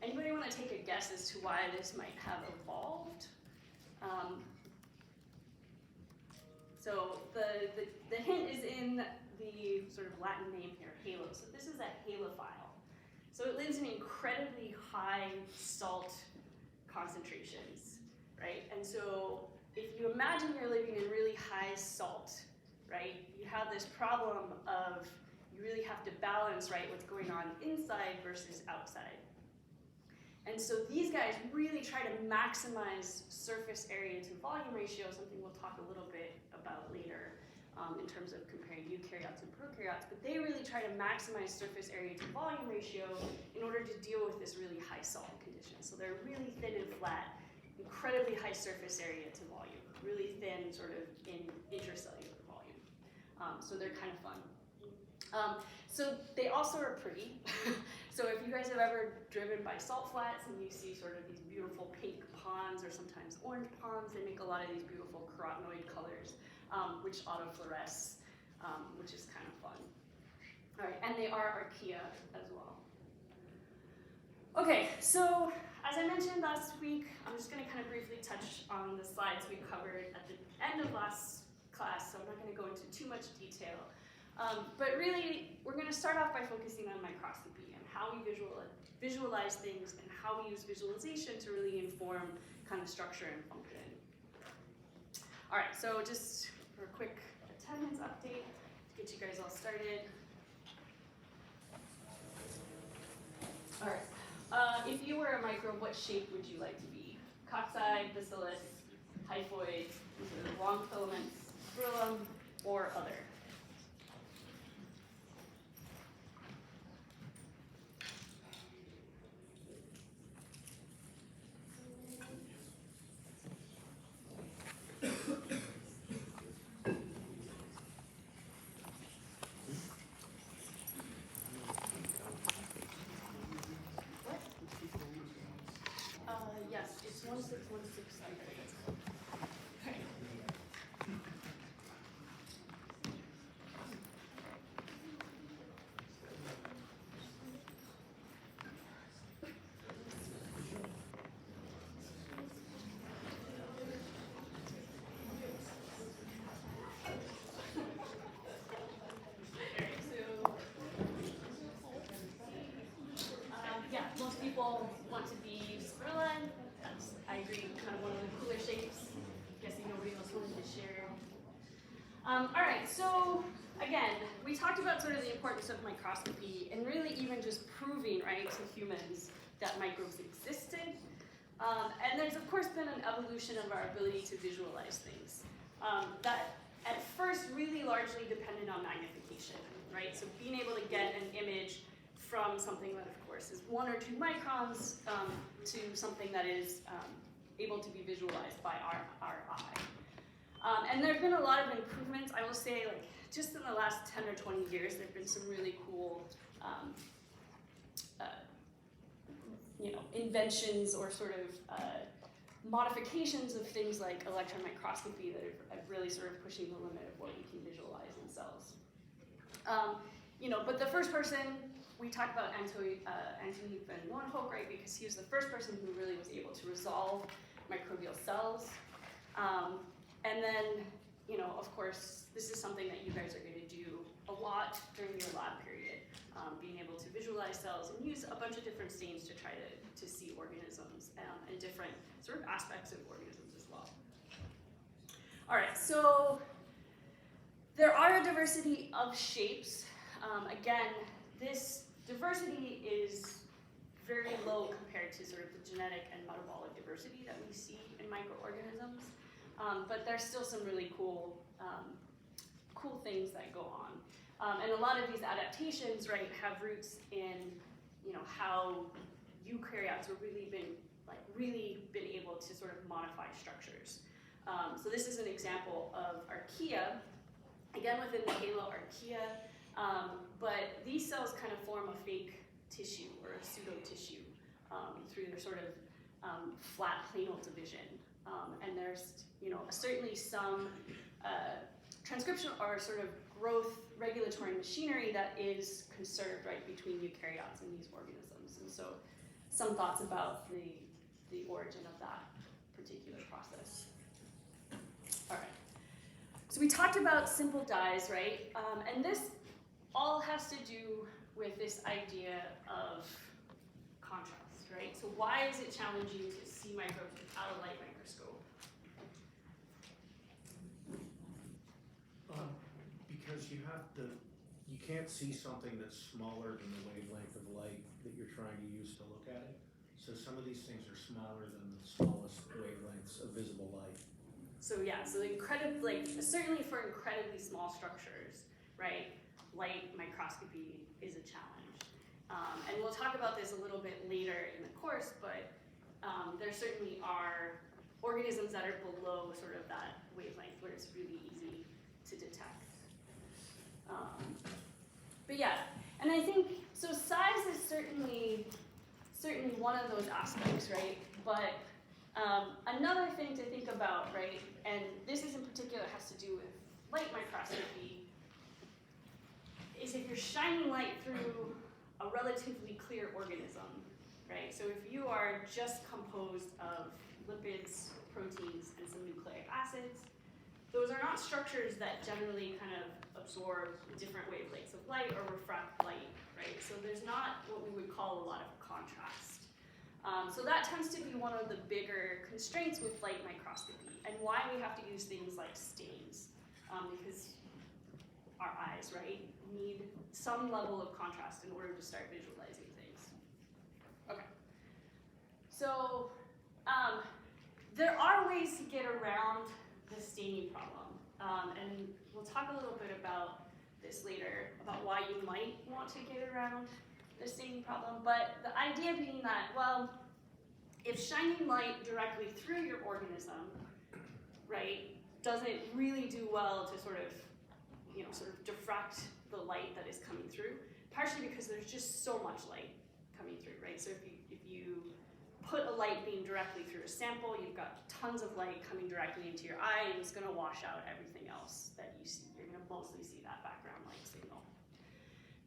Anybody want to take a guess as to why this might have evolved? So the hint is in the sort of Latin name here, halo. So this is a halophile. So it lives in incredibly high salt concentrations, right? And so if you imagine you're living in really high salt, right, you have this problem of you really have to balance, right, what's going on inside versus outside. And so these guys really try to maximize surface area to volume ratio, something we'll talk a little bit about later in terms of comparing eukaryotes and prokaryotes, but they really try to maximize surface area to volume ratio in order to deal with this really high salt condition. So they're really thin and flat, incredibly high surface area to volume, really thin sort of in intracellular volume. So they're kind of fun. So they also are pretty. So if you guys have ever driven by salt flats and you see sort of these beautiful pink ponds or sometimes orange ponds, they make a lot of these beautiful carotenoid colors, which autofluoresce, which is kind of fun. All right, and they are archaea as well. Okay, so as I mentioned last week, I'm just going to kind of briefly touch on the slides we covered at the end of last class, so I'm not going to go into too much detail. But really, we're going to start off by focusing on microscopy and how we visualize things and how we use visualization to really inform kind of structure and function. All right, so just for a quick attendance update to get you guys all started. All right, if you were a microbe, what shape would you like to be? Cocci, bacillus, hyphoid, long filaments, spirillum, or other? Yes, it's 1616. Okay. Yeah, most people want to be spirilla. I agree, kind of one of the cooler shapes. Guessing nobody else wanted to share. All right, so again, we talked about sort of the importance of microscopy and really even just proving, right, to humans that microbes existed. And there's of course been an evolution of our ability to visualize things. That at first really largely depended on magnification, right? So being able to get an image from something that of course is 1 or 2 microns to something that is able to be visualized by our eye. And there have been a lot of improvements. I will say, like, just in the last 10 or 20 years, there have been some really cool inventions or sort of modifications of things like electron microscopy that are really sort of pushing the limit of what we can visualize in cells. But the first person, we talked about Antony van Leeuwenhoek, right, because he was the first person who really was able to resolve microbial cells. And then, of course, this is something that you guys are going to do a lot during your lab period, being able to visualize cells and use a bunch of different stains to try to see organisms and different sort of aspects of organisms as well. All right, so there are a diversity of shapes. Again, this diversity is very low compared to sort of the genetic and metabolic diversity that we see in microorganisms. But there's still some really cool things that go on. And a lot of these adaptations, right, have roots in, how eukaryotes have really been able to sort of modify structures. So this is an example of archaea, again within the halo archaea, but these cells kind of form a fake tissue or a pseudo tissue through their sort of flat planal division. And there's certainly some transcription or sort of growth regulatory machinery that is conserved right between eukaryotes and these organisms. And so some thoughts about the origin of that particular process. All right. So we talked about simple dyes, right? And this all has to do with this idea of contrast, right? So why is it challenging to see microbes without a light microscope? Because you can't see something that's smaller than the wavelength of light that you're trying to use to look at it. So some of these things are smaller than the smallest wavelengths of visible light. So yeah, so certainly for incredibly small structures, right, light microscopy is a challenge. And we'll talk about this a little bit later in the course, but there certainly are organisms that are below sort of that wavelength where it's really easy to detect. But yeah, and I think, so size is certainly one of those aspects, right? But another thing to think about, right, and this is in particular has to do with light microscopy, is if you're shining light through a relatively clear organism, right? So if you are just composed of lipids, proteins, and some nucleic acids, those are not structures that generally kind of absorb different wavelengths of light or refract light, right? So there's not what we would call a lot of contrast. So that tends to be one of the bigger constraints with light microscopy, and why we have to use things like stains, because our eyes, right, need some level of contrast in order to start visualizing things. Okay. So there are ways to get around the staining problem, and we'll talk a little bit about this later, about why you might want to get around the staining problem, but the idea being that, well, if shining light directly through your organism, right, doesn't really do well to sort of diffract the light that is coming through, partially because there's just so much light coming through, right? So if you put a light beam directly through a sample, you've got tons of light coming directly into your eye, and it's going to wash out everything else that you see. You're going to mostly see that background light signal.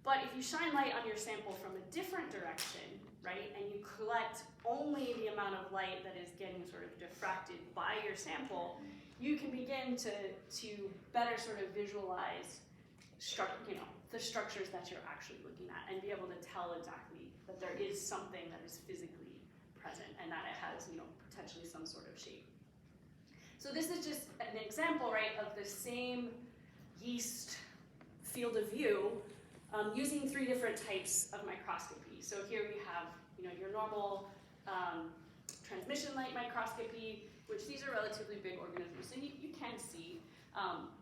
But if you shine light on your sample from a different direction, right, and you collect only the amount of light that is getting sort of diffracted by your sample, you can begin to better sort of visualize the structures that you're actually looking at, and be able to tell exactly that there is something that is physically present and that it has, potentially some sort of shape. So this is just an example, right, of the same yeast field of view using 3 different types of microscopy. So here we have, your normal transmission light microscopy, which these are relatively big organisms, so you can see,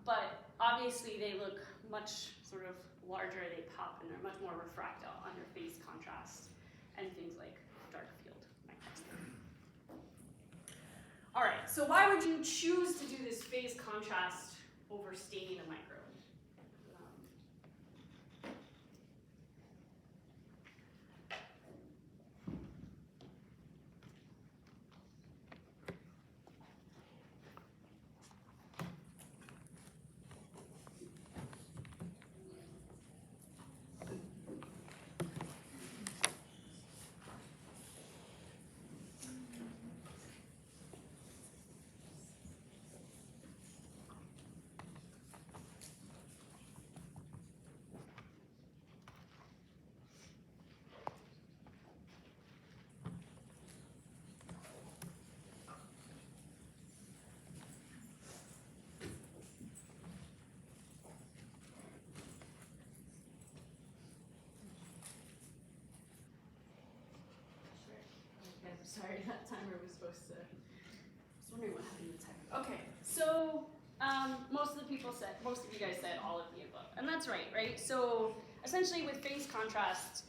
but obviously they look much sort of larger, they pop, and they're much more refractile under phase contrast and things like dark field microscopy. All right, so why would you choose to do this phase contrast over staining a microbe? Sorry, that timer was supposed to, I was wondering what happened to the timer. Okay, so most of you guys said all of the above, and that's right? So essentially with phase contrast,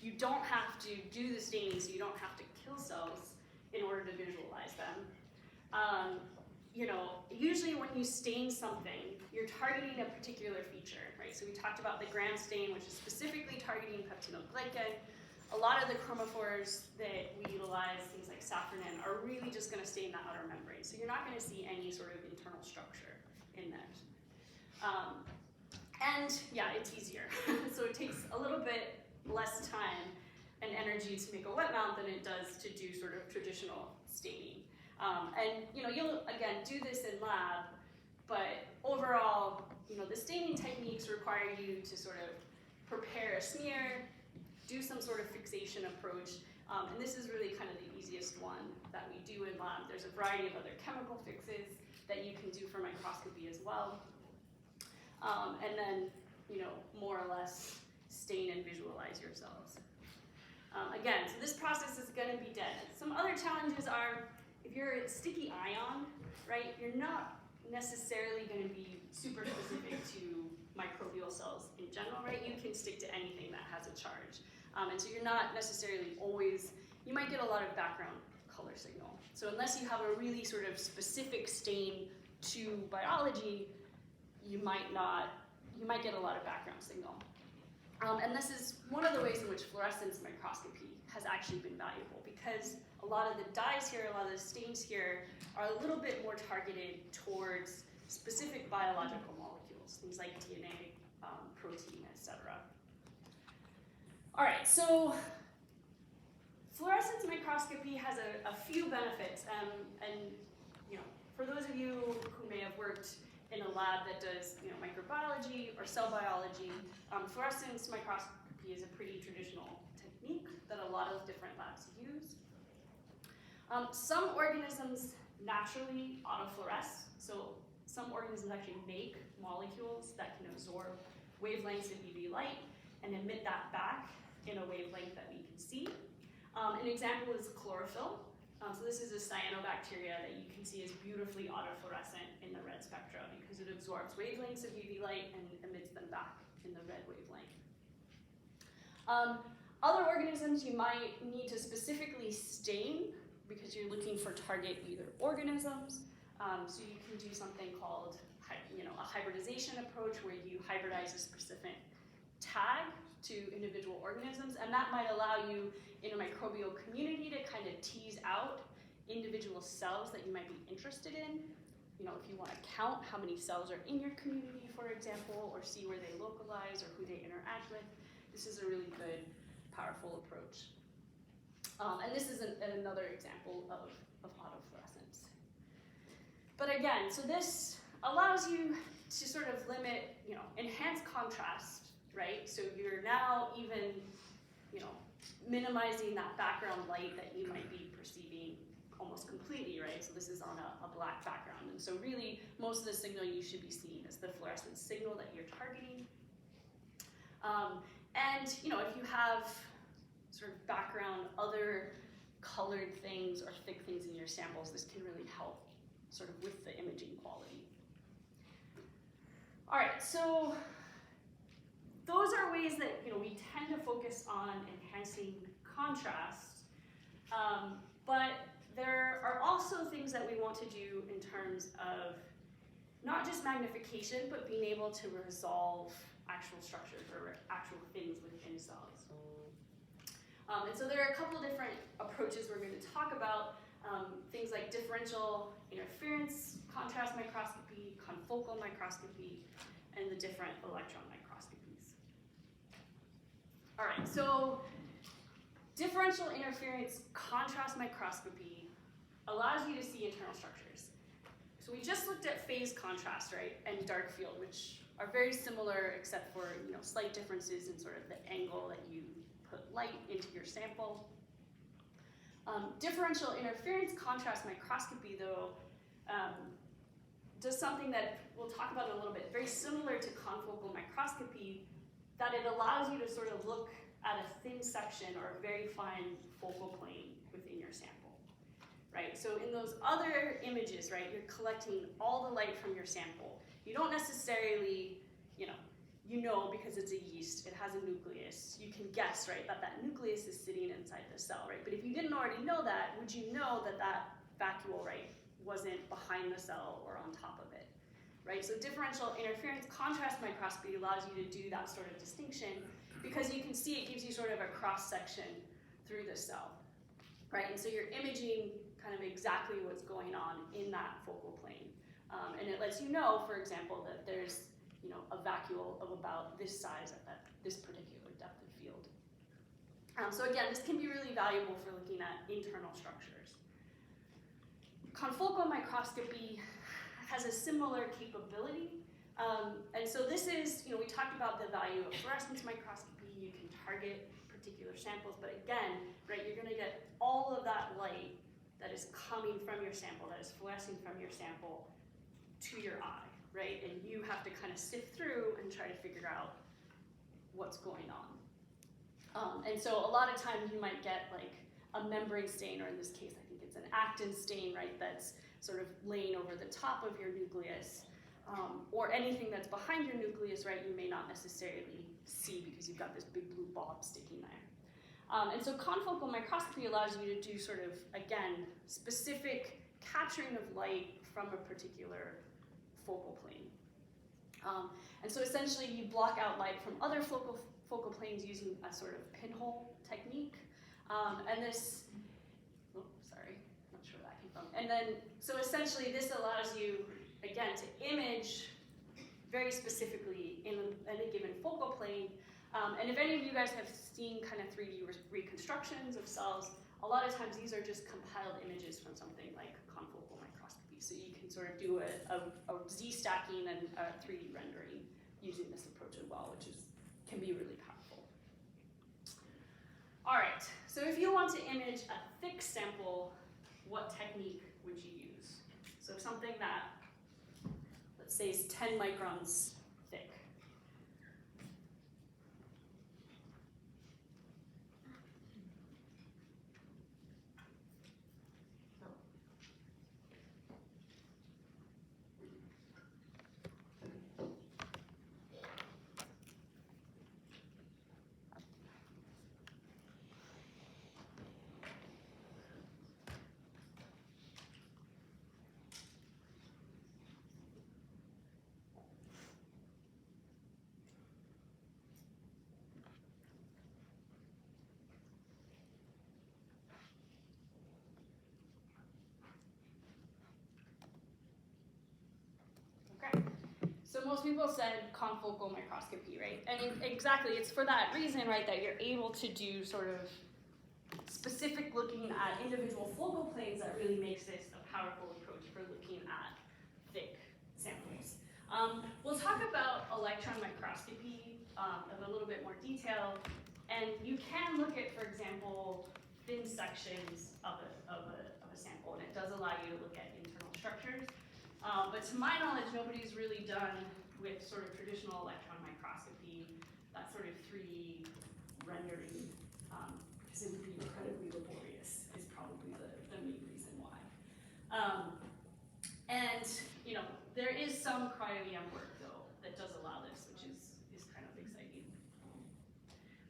you don't have to do the staining, so you don't have to kill cells in order to visualize them. Usually when you stain something, you're targeting a particular feature, right? So we talked about the Gram stain, which is specifically targeting peptidoglycan. A lot of the chromophores that we utilize, things like safranin, are really just going to stain the outer membrane. So you're not going to see any sort of internal structure in that. And yeah, it's easier. So it takes a little bit less time and energy to make a wet mount than it does to do sort of traditional staining. And you'll again do this in lab, but overall, the staining techniques require you to sort of prepare a smear, do some sort of fixation approach, and this is really kind of the easiest one that we do in lab. There's a variety of other chemical fixes that you can do for microscopy as well. And then, more or less stain and visualize your cells. Again, so this process is going to be dead. Some other challenges are, if you're a sticky ion, right, you're not necessarily going to be super specific to microbial cells in general, right? You can stick to anything that has a charge. And so you're not necessarily always, you might get a lot of background color signal. So unless you have a really sort of specific stain to biology, you might get a lot of background signal. And this is one of the ways in which fluorescence microscopy has actually been valuable, because a lot of the dyes here, a lot of the stains here are a little bit more targeted towards specific biological molecules, things like DNA, protein, etc. All right, so fluorescence microscopy has a few benefits, and for those of you who may have worked in a lab that does microbiology or cell biology, fluorescence microscopy is a pretty traditional technique that a lot of different labs use. Some organisms naturally autofluoresce, so some organisms actually make molecules that can absorb wavelengths of UV light and emit that back in a wavelength that we can see. An example is chlorophyll. So this is a cyanobacteria that you can see is beautifully autofluorescent in the red spectra because it absorbs wavelengths of UV light and emits them back in the red wavelength. Other organisms you might need to specifically stain because you're looking for target either organisms. So you can do something called a hybridization approach where you hybridize a specific tag to individual organisms, and that might allow you in a microbial community to kind of tease out individual cells that you might be interested in. If you want to count how many cells are in your community, for example, or see where they localize or who they interact with, this is a really good, powerful approach. And this is another example of autofluorescence. But again, so this allows you to sort of limit, enhance contrast, right? So you're now even, minimizing that background light that you might be perceiving almost completely, right? So this is on a black background. And so really, most of the signal you should be seeing is the fluorescence signal that you're targeting. And, if you have sort of background, other colored things or thick things in your samples, this can really help sort of with the imaging quality. All right, so those are ways that we tend to focus on enhancing contrast, but there are also things that we want to do in terms of not just magnification, but being able to resolve actual structures or actual things within cells. And so there are a couple different approaches we're going to talk about, things like differential interference contrast microscopy, confocal microscopy, and the different electron microscopies. All right, so differential interference contrast microscopy allows you to see internal structures. So we just looked at phase contrast, right, and dark field, which are very similar except for slight differences in sort of the angle that you put light into your sample. Differential interference contrast microscopy, though, does something that we'll talk about in a little bit, very similar to confocal microscopy, that it allows you to sort of look at a thin section or a very fine focal plane within your sample, right? So in those other images, right, you're collecting all the light from your sample. You don't necessarily, because it's a yeast, it has a nucleus. You can guess, right, that nucleus is sitting inside the cell, right? But if you didn't already know that, would you know that vacuole, right, wasn't behind the cell or on top of it, right? So differential interference contrast microscopy allows you to do that sort of distinction because you can see it gives you sort of a cross-section through the cell, right? And so you're imaging kind of exactly what's going on in that focal plane. And it lets you know, for example, that there's a vacuole of about this size at this particular depth of field. So again, this can be really valuable for looking at internal structures. Confocal microscopy has a similar capability. And so this is, we talked about the value of fluorescence microscopy. You can target particular samples, but again, right, you're gonna get all of that light that is coming from your sample, that is fluorescing from your sample to your eye, right? And you have to kind of sift through and try to figure out what's going on. And so a lot of times you might get like a membrane stain, or in this case, I think it's an actin stain, right, that's sort of laying over the top of your nucleus, or anything that's behind your nucleus, right, you may not necessarily see because you've got this big blue blob sticking there. And so confocal microscopy allows you to do sort of, again, specific capturing of light from a particular focal plane. And so essentially you block out light from other focal planes using a sort of pinhole technique. And this, sorry, not sure where that came from. And then, so essentially this allows you, again, to image very specifically in a given focal plane. And if any of you guys have seen kind of 3D reconstructions of cells, a lot of times these are just compiled images from something like confocal microscopy. So you can sort of do a Z-stacking and a 3D rendering using this approach as well, which can be really powerful. All right, so if you want to image a thick sample, what technique would you use? So something that, let's say, is 10 microns thick. So most people said confocal microscopy, right? And exactly, it's for that reason, right, that you're able to do sort of specific looking at individual focal planes that really makes this a powerful approach for looking at thick samples. We'll talk about electron microscopy in a little bit more detail, and you can look at, for example, thin sections of a sample, and it does allow you to look at internal structures. But to my knowledge, nobody's really done with sort of traditional electron microscopy, that sort of 3D rendering, because it would be incredibly laborious, is probably the main reason why. And, there is some cryo-EM work, though, that does allow this, which is kind of exciting.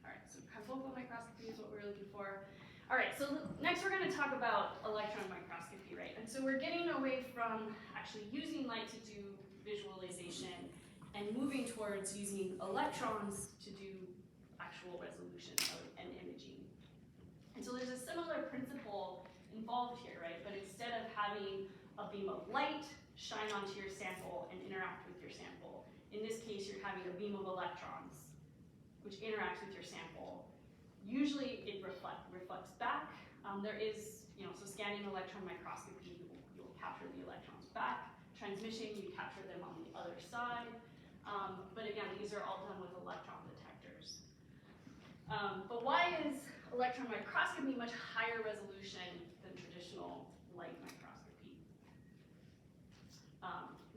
All right, so confocal microscopy is what we're looking for. All right, so next we're going to talk about electron microscopy, right? And so we're getting away from actually using light to do visualization and moving towards using electrons to do actual resolution and imaging. And so there's a similar principle involved here, right? But instead of having a beam of light shine onto your sample and interact with your sample, in this case you're having a beam of electrons which interacts with your sample. Usually it reflects back. There is, so scanning electron microscopy, you'll capture the electrons back. Transmission, you capture them on the other side. But again, these are all done with electron detectors. But why is electron microscopy much higher resolution than traditional light microscopy?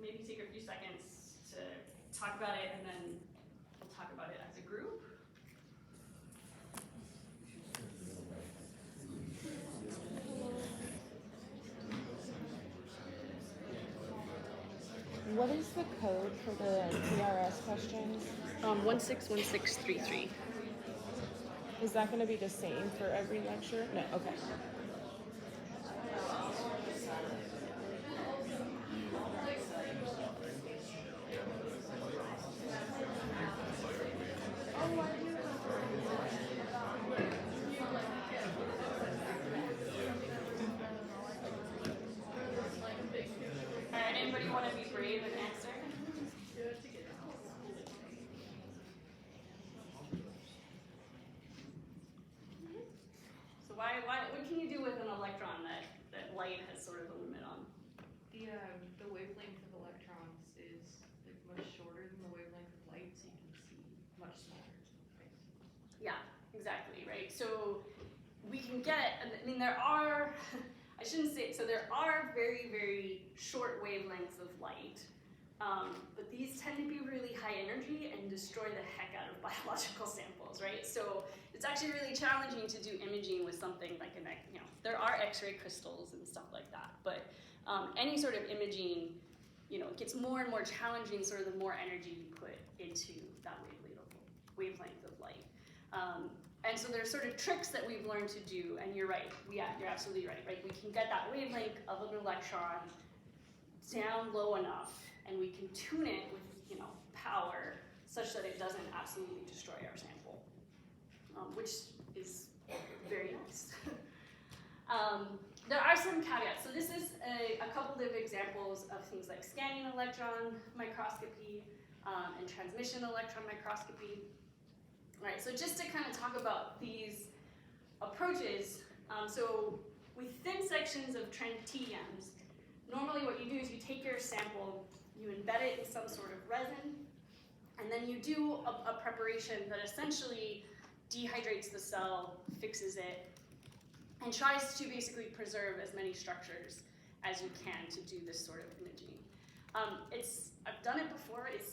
Maybe take a few seconds to talk about it, and then we'll talk about it as a group. What is the code for the PRS questions? 161633. Is that going to be the same for every lecture? No, okay. Anybody want to be brave and answer? Yeah, exactly, right? So we can get, I mean, there are, I shouldn't say, so there are very, very short wavelengths of light, but these tend to be really high energy and destroy the heck out of biological samples, right? So it's actually really challenging to do imaging with something like there are X-ray crystals and stuff like that, but any sort of imaging, it gets more and more challenging sort of the more energy you put into that wavelength of light. And so there's sort of tricks that we've learned to do, and you're right, you're absolutely right, right? We can get that wavelength of an electron down low enough, and we can tune it with, power such that it doesn't absolutely destroy our sample, which is very nice. There are some caveats. So this is a couple of examples of things like scanning electron microscopy and transmission electron microscopy. All right, so just to kind of talk about these approaches, so with thin sections of TDMs, normally what you do is you take your sample, you embed it in some sort of resin, and then you do a preparation that essentially dehydrates the cell, fixes it, and tries to basically preserve as many structures as you can to do this sort of imaging. I've done it before. It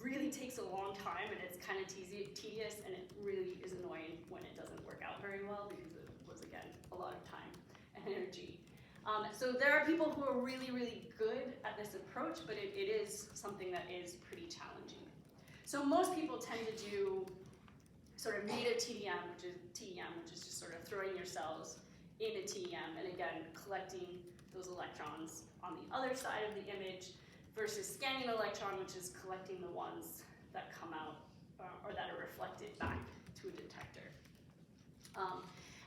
really takes a long time, and it's kind of tedious, and it really is annoying when it doesn't work out very well because it was, again, a lot of time and energy. So there are people who are really, really good at this approach, but it is something that is pretty challenging. So most people tend to do sort of native TDM, which is just sort of throwing your cells in a TDM, and again, collecting those electrons on the other side of the image, versus scanning electron, which is collecting the ones that come out or that are reflected back to a detector.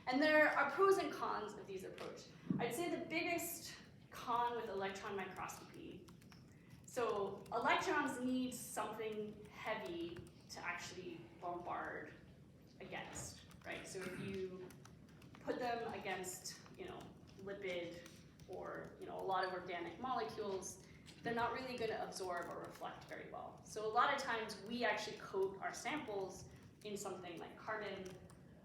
And there are pros and cons of these approaches. I'd say the biggest con with electron microscopy, so electrons need something heavy to actually bombard against, right? So if you put them against, lipid or, a lot of organic molecules, they're not really going to absorb or reflect very well. So a lot of times we actually coat our samples in something like carbon,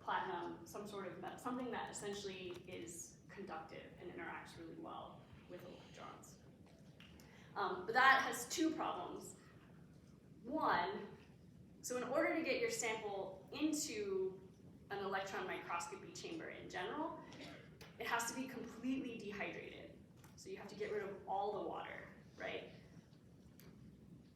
platinum, something that essentially is conductive and interacts really well with electrons. But that has two problems. One, so in order to get your sample into an electron microscopy chamber in general, it has to be completely dehydrated. So you have to get rid of all the water, right?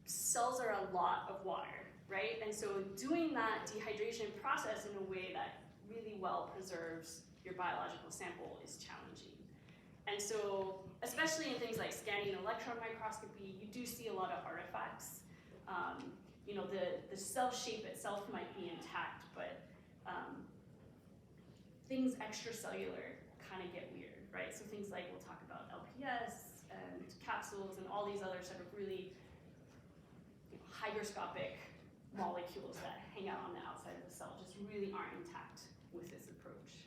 Cells are a lot of water, right? And so doing that dehydration process in a way that really well preserves your biological sample is challenging. And so, especially in things like scanning electron microscopy, you do see a lot of artifacts. The cell shape itself might be intact, but things extracellular kind of get weird, right? So things like, we'll talk about LPS and capsules and all these other sort of really hygroscopic molecules that hang out on the outside of the cell just really aren't intact with this approach.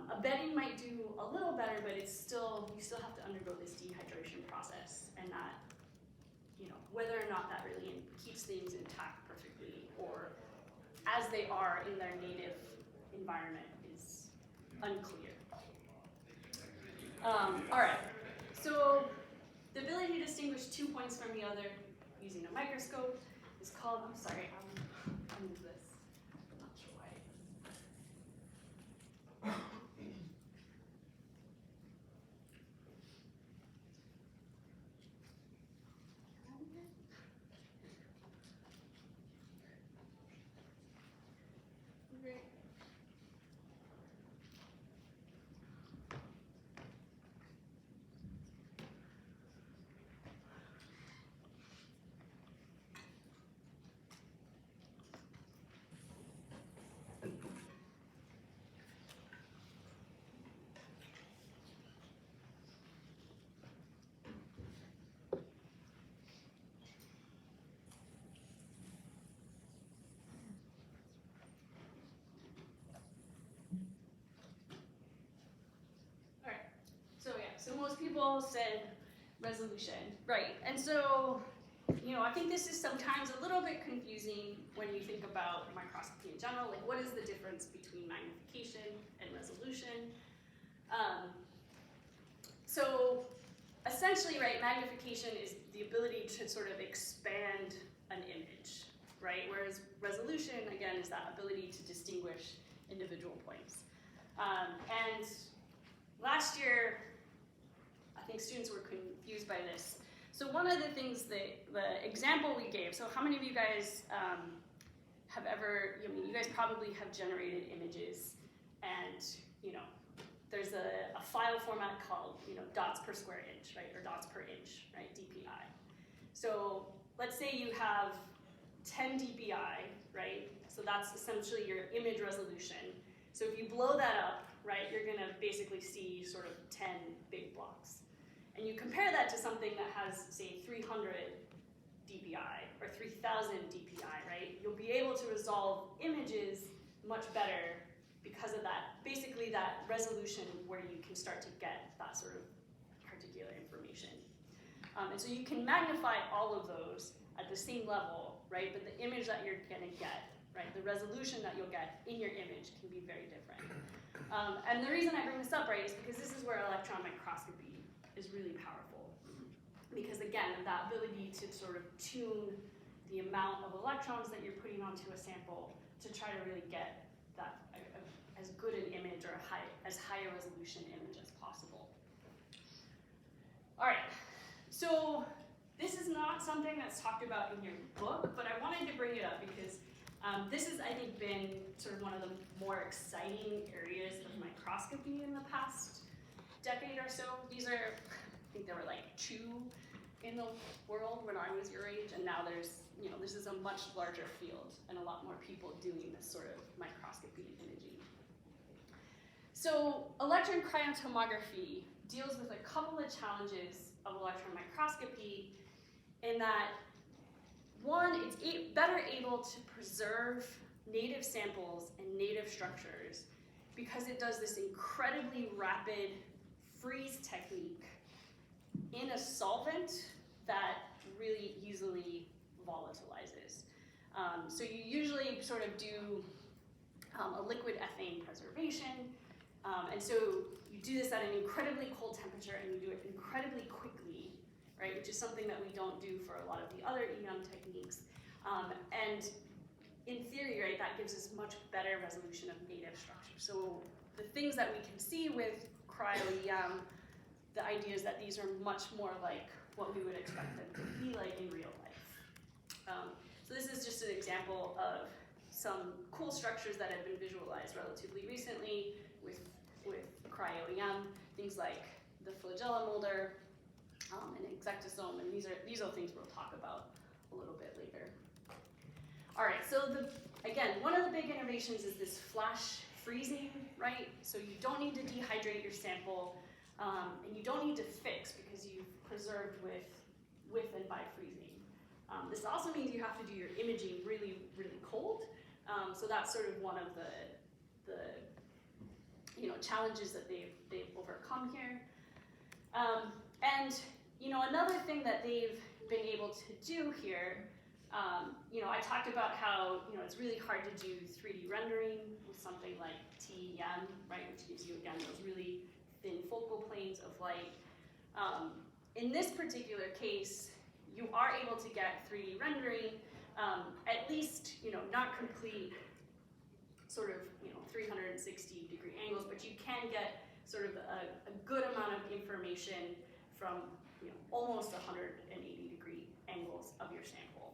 A bedding might do a little better, but you still have to undergo this dehydration process, and that, whether or not that really keeps things intact perfectly or as they are in their native environment is unclear. All right, so the ability to distinguish 2 points from the other using a microscope is called, I'm sorry, I'll move this. I'm not sure why. Great. So most people said resolution, right? And so, I think this is sometimes a little bit confusing when you think about microscopy in general. Like, what is the difference between magnification and resolution? So essentially, right, magnification is the ability to sort of expand an image, right? Whereas resolution, again, is that ability to distinguish individual points. And last year, I think students were confused by this. So one of the things that, the example we gave, so how many of you guys have ever, you guys probably have generated images, and there's a file format called dots per square inch, right, or dots per inch, right, DPI. So let's say you have 10 DPI, right, so that's essentially your image resolution. So if you blow that up, right, you're gonna basically see sort of 10 big blocks. And you compare that to something that has, say, 300 DPI or 3000 DPI, right? You'll be able to resolve images much better because of that, basically that resolution where you can start to get that sort of particular information. And so you can magnify all of those at the same level, right? But the image that you're gonna get, right, the resolution that you'll get in your image can be very different. And the reason I bring this up, right, is because this is where electron microscopy is really powerful. Because again, that ability to sort of tune the amount of electrons that you're putting onto a sample to try to really get that as good an image or as high a resolution image as possible. All right, so this is not something that's talked about in your book, but I wanted to bring it up because this has, I think, been sort of one of the more exciting areas of microscopy in the past decade or so. These are, I think there were like 2 in the world when I was your age, and now there's, this is a much larger field and a lot more people doing this sort of microscopy and imaging. So electron cryotomography deals with a couple of challenges of electron microscopy in that, one, it's better able to preserve native samples and native structures because it does this incredibly rapid freeze technique in a solvent that really easily volatilizes. So you usually sort of do a liquid ethane preservation, and so you do this at an incredibly cold temperature and you do it incredibly quickly, right, which is something that we don't do for a lot of the other EM techniques. And in theory, right, that gives us much better resolution of native structure. So the things that we can see with cryo-EM, the idea is that these are much more like what we would expect them to be like in real life. So this is just an example of some cool structures that have been visualized relatively recently with cryo-EM, things like the flagella molder, and exectosome, and these are things we'll talk about a little bit later. All right, so again, one of the big innovations is this flash freezing, right? So you don't need to dehydrate your sample, and you don't need to fix because you've preserved with and by freezing. This also means you have to do your imaging really, really cold. So that's sort of one of the challenges that they've overcome here. And another thing that they've been able to do here, I talked about how it's really hard to do 3D rendering with something like TEM, right, which gives you again those really thin focal planes of light. In this particular case, you are able to get 3D rendering, at least not complete sort of 360-degree angles, but you can get sort of a good amount of information from almost 180-degree angles of your sample.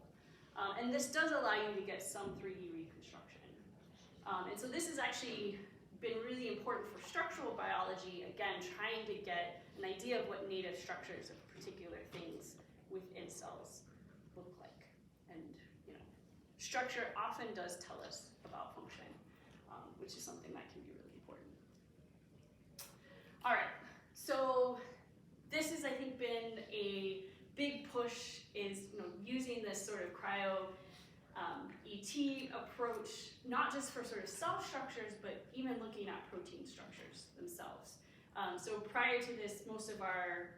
And this does allow you to get some 3D reconstruction. And so this has actually been really important for structural biology, again, trying to get an idea of what native structures of particular things within cells look like. And structure often does tell us about function, which is something that can be really important. All right, so this has, I think, been a big push, is using this sort of cryo ET approach, not just for sort of cell structures, but even looking at protein structures themselves. So prior to this, most of our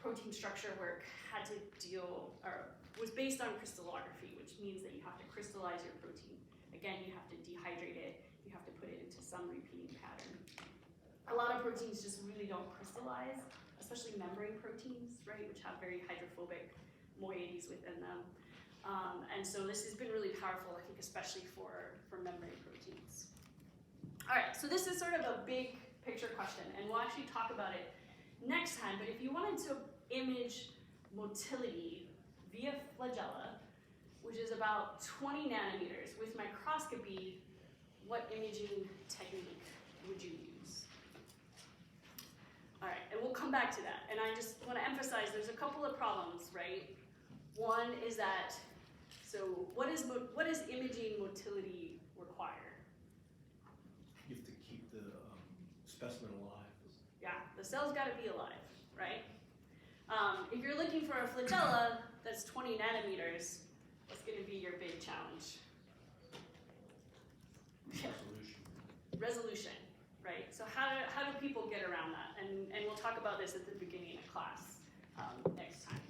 protein structure work had to deal, or was based on crystallography, which means that you have to crystallize your protein. Again, you have to dehydrate it, you have to put it into some repeating pattern. A lot of proteins just really don't crystallize, especially membrane proteins, right, which have very hydrophobic moieties within them. And so this has been really powerful, I think, especially for membrane proteins. All right, so this is sort of a big picture question, and we'll actually talk about it next time, but if you wanted to image motility via flagella, which is about 20 nanometers, with microscopy, what imaging technique would you use? All right, and we'll come back to that. And I just want to emphasize there's a couple of problems, right? One is that, so what does imaging motility require? You have to keep the specimen alive. Yeah, the cell's got to be alive, right? If you're looking for a flagella that's 20 nanometers, what's going to be your big challenge? Resolution. Resolution, right? So how do people get around that? And we'll talk about this at the beginning of class next time.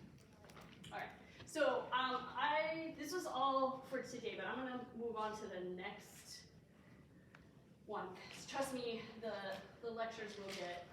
All right. So this was all for today, but I'm going to move on to the next one. Trust me, the lectures will get